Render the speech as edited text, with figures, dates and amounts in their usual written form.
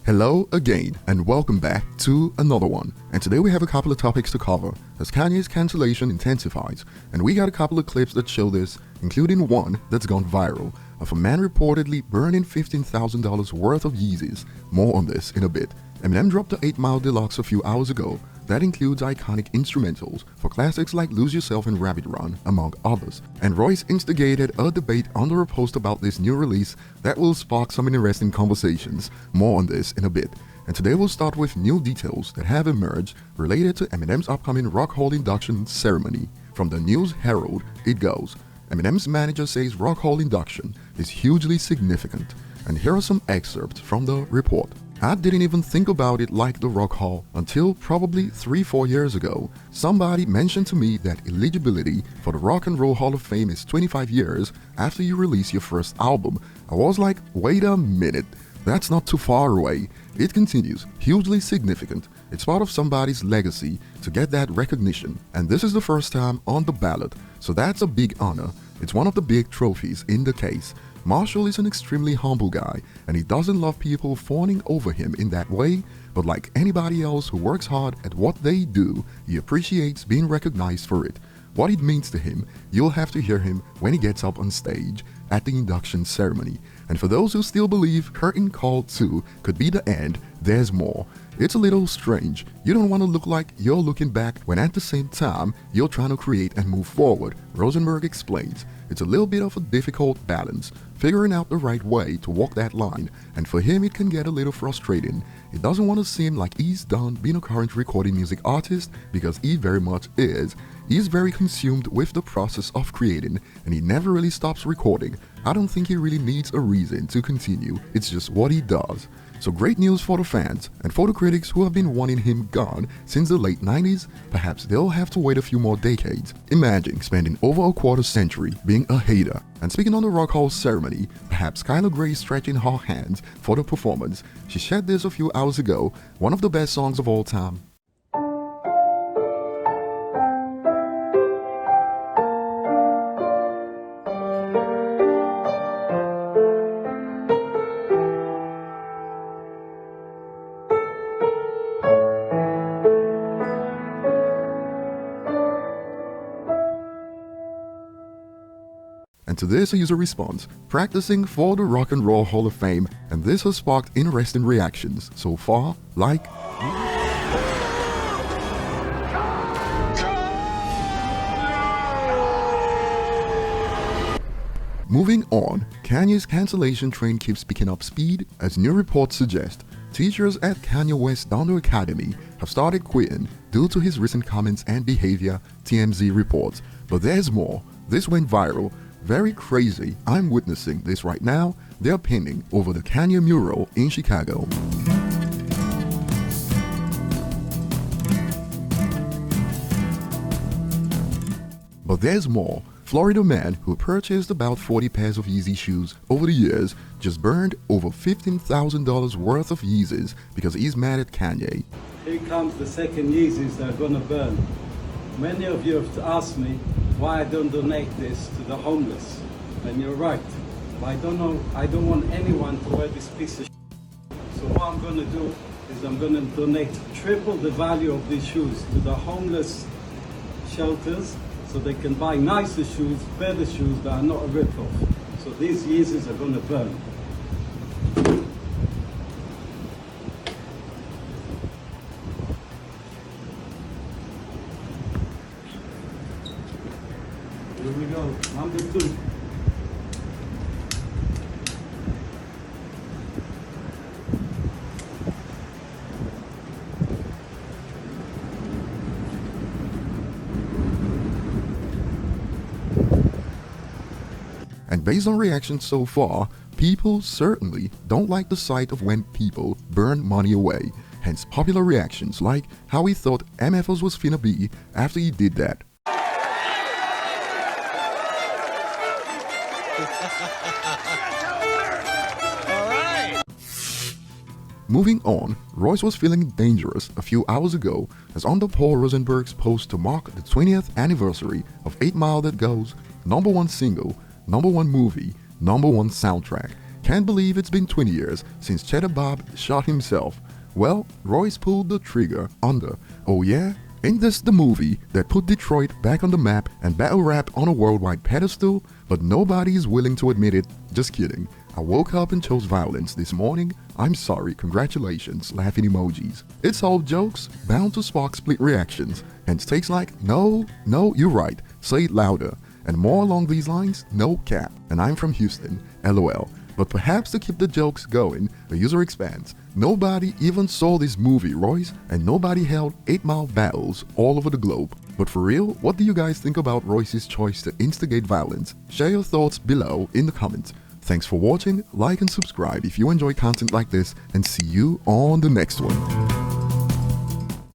Hello again and welcome back to another one. And today we have a couple of topics to cover as Kanye's cancellation intensifies, and we got a couple of clips that show this, including one that's gone viral of a man reportedly burning $15,000 worth of Yeezys. More on this in a bit. Eminem dropped the 8 Mile Deluxe a few hours ago. That includes iconic instrumentals for classics like Lose Yourself and Rabbit Run, among others. And Royce instigated a debate under a post about this new release that will spark some interesting conversations. More on this in a bit. And today we'll start with new details that have emerged related to Eminem's upcoming Rock Hall induction ceremony. From the News Herald, it goes, Eminem's manager says Rock Hall induction is hugely significant. And here are some excerpts from the report. I didn't even think about it like the Rock Hall until probably 3-4 years ago. Somebody mentioned to me that eligibility for the Rock and Roll Hall of Fame is 25 years after you release your first album. I was like, wait a minute, that's not too far away. It continues, hugely significant. It's part of somebody's legacy to get that recognition, and this is the first time on the ballot, so that's a big honor. It's one of the big trophies in the case. Marshall is an extremely humble guy, and he doesn't love people fawning over him in that way, but like anybody else who works hard at what they do, he appreciates being recognized for it. What it means to him, you'll have to hear him when he gets up on stage at the induction ceremony. And for those who still believe Curtain Call 2 could be the end, there's more. It's a little strange. You don't want to look like you're looking back when at the same time you're trying to create and move forward, Rosenberg explains. It's a little bit of a difficult balance, figuring out the right way to walk that line, and for him it can get a little frustrating. He doesn't want to seem like he's done being a current recording music artist, because he very much is. He's very consumed with the process of creating, and he never really stops recording. I don't think he really needs a reason to continue, it's just what he does. So great news for the fans, and for the critics who have been wanting him gone since the late 90s, perhaps they'll have to wait a few more decades. Imagine spending over a quarter century being a hater. And speaking on the Rock Hall ceremony, perhaps Skylar Grey stretching her hands for the performance. She shared this a few hours ago, one of the best songs of all time. And to this a user responds, practicing for the Rock and Roll Hall of Fame, and this has sparked interesting reactions so far, like Moving on, Kanye's cancellation train keeps picking up speed as new reports suggest. Teachers at Kanye West Dondo Academy have started quitting due to his recent comments and behavior, TMZ reports. But there's more. This went viral. Very crazy. I'm witnessing this right now. They're pinning over the Kanye mural in Chicago. But there's more. Florida man who purchased about 40 pairs of Yeezy shoes over the years just burned over $15,000 worth of Yeezys because he's mad at Kanye. Here comes the second Yeezys that are gonna burn. Many of you have asked me why I don't donate this to the homeless. And you're right. But I don't want anyone to wear this piece of shit. So what I'm gonna do is I'm gonna donate triple the value of these shoes to the homeless shelters, so they can buy nicer shoes, better shoes that are not a rip-off. So these Yeezys are gonna burn. Here we go, number 2. And based on reactions so far, people certainly don't like the sight of when people burn money away. Hence popular reactions like how he thought MFers was finna be after he did that. Moving on, Royce was feeling dangerous a few hours ago as under Paul Rosenberg's post to mark the 20th anniversary of 8 Mile that goes, #1 single, #1 movie, #1 soundtrack. Can't believe it's been 20 years since Cheddar Bob shot himself. Well, Royce pulled the trigger on the, oh yeah? Ain't this the movie that put Detroit back on the map and battle rap on a worldwide pedestal? But nobody is willing to admit it. Just kidding. I woke up and chose violence this morning. I'm sorry, congratulations, laughing emojis. It's all jokes, bound to spark split reactions. Hence takes like, no, you're right, say it louder. And more along these lines, no cap. And I'm from Houston, LOL. But perhaps to keep the jokes going, the user expands. Nobody even saw this movie, Royce, and nobody held 8-mile battles all over the globe. But for real, what do you guys think about Royce's choice to instigate violence? Share your thoughts below in the comments. Thanks for watching, like and subscribe if you enjoy content like this, and see you on the next one.